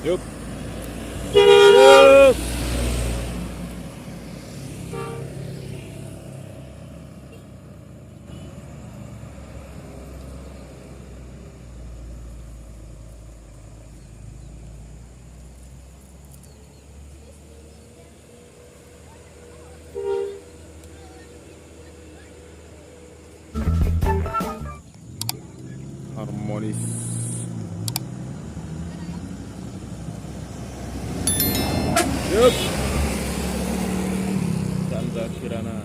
Yuk. Yuk. Harmonis. Yuk. Chandra Kirana.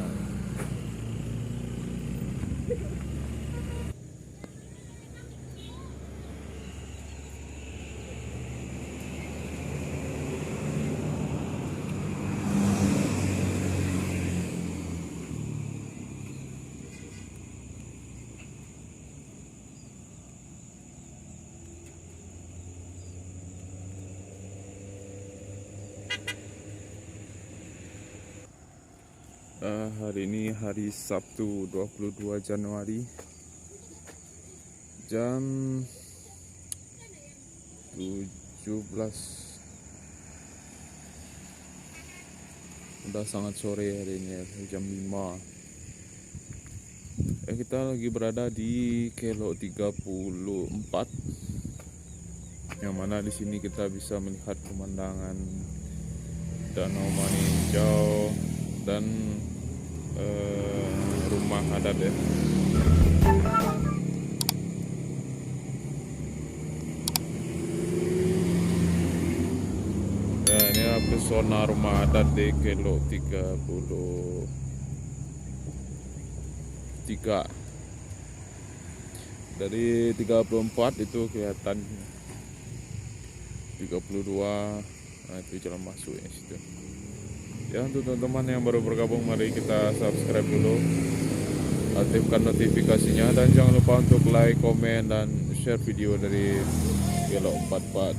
Hari ini hari Sabtu 22 Januari jam 17. Udah sangat sore hari ini, jam 5. Kita lagi berada di Kelo 34, yang mana di sini kita bisa melihat pemandangan Danau Maninjau dan rumah adat ya. Ini pesona rumah adat di Kelo 33. Dari 34 itu kelihatan 32. Nah, itu jalan masuk ya situ. Ya, untuk teman-teman yang baru bergabung, mari kita subscribe dulu, aktifkan notifikasinya, dan jangan lupa untuk like, komen, dan share video dari Kelo 44.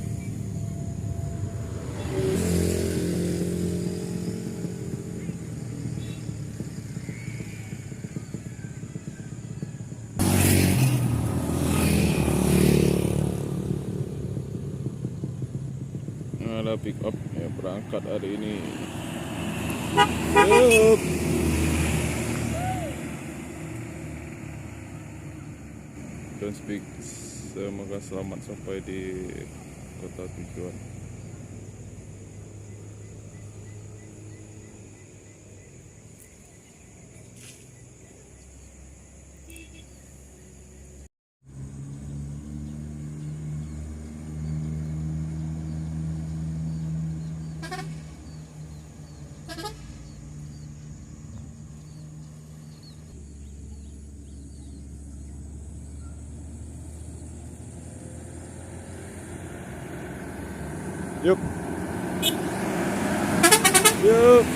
Ada pick up yang berangkat hari ini. Yup. Don't speak. Semoga selamat sampai di kota tujuan. Yuk. Yuk.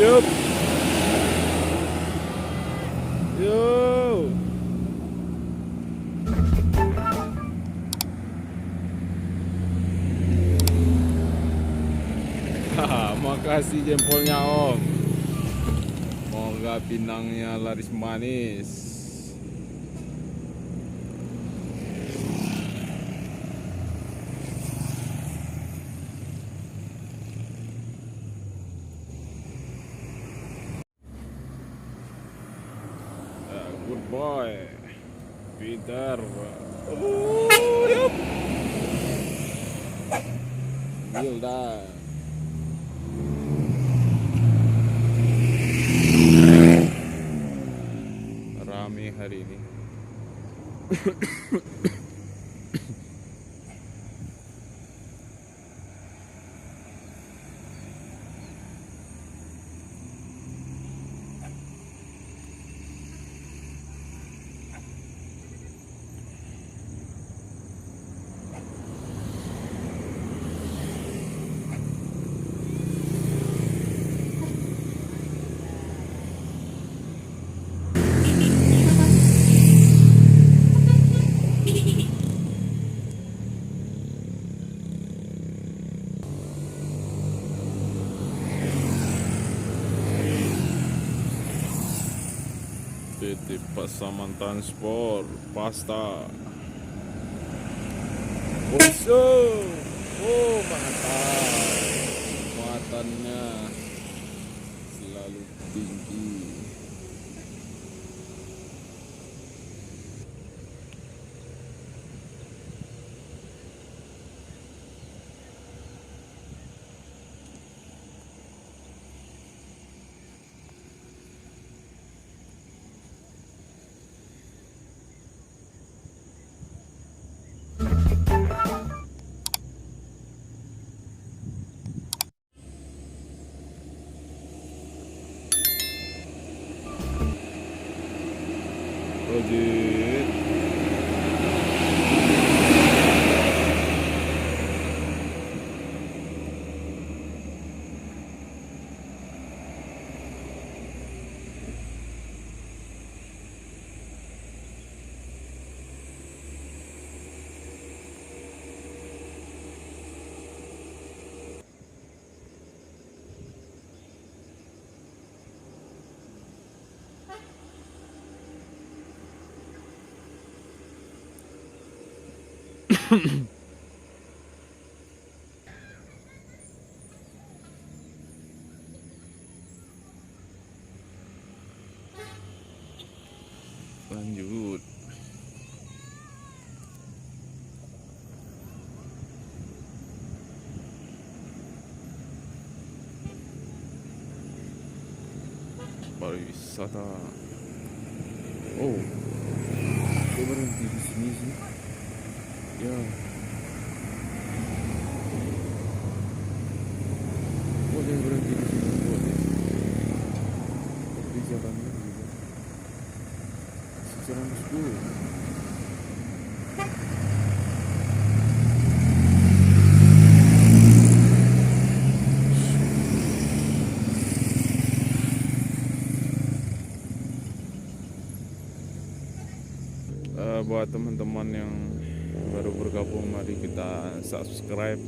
Yup. Yo. Haha, makasih jempolnya Om. Semoga pinangnya laris manis. Good boy, Peter. Yup. Gilda. Rame hari ini. PT Pasaman Transport Pasta. Oh mantap, muatannya selalu tinggi. Ojek. Lanjut. Pariwisata. Oh, kok berhenti di sini sih? Ya. Boleh berhenti di sini, boleh. Tapi jalannya juga. Jalan bosku. Buat teman-teman yang baru bergabung, mari kita subscribe,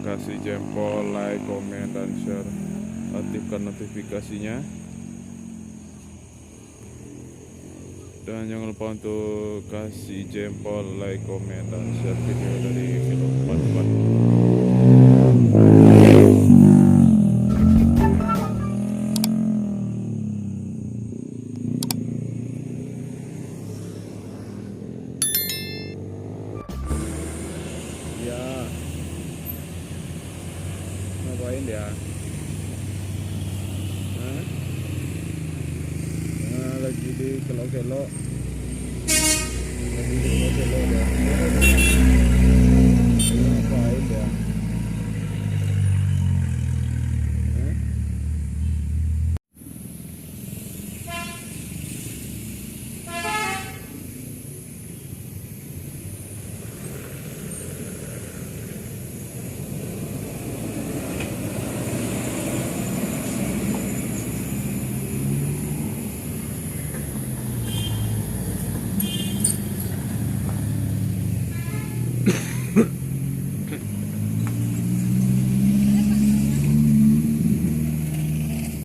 kasih jempol, like, komen, dan share, aktifkan notifikasinya, dan jangan lupa untuk kasih jempol, like, komen, dan share video dari film Pat-Pat. Ya, ngapain dia? Lagi di kelok-kelok. Lagi di kelok-kelok ya. Ngapain dia?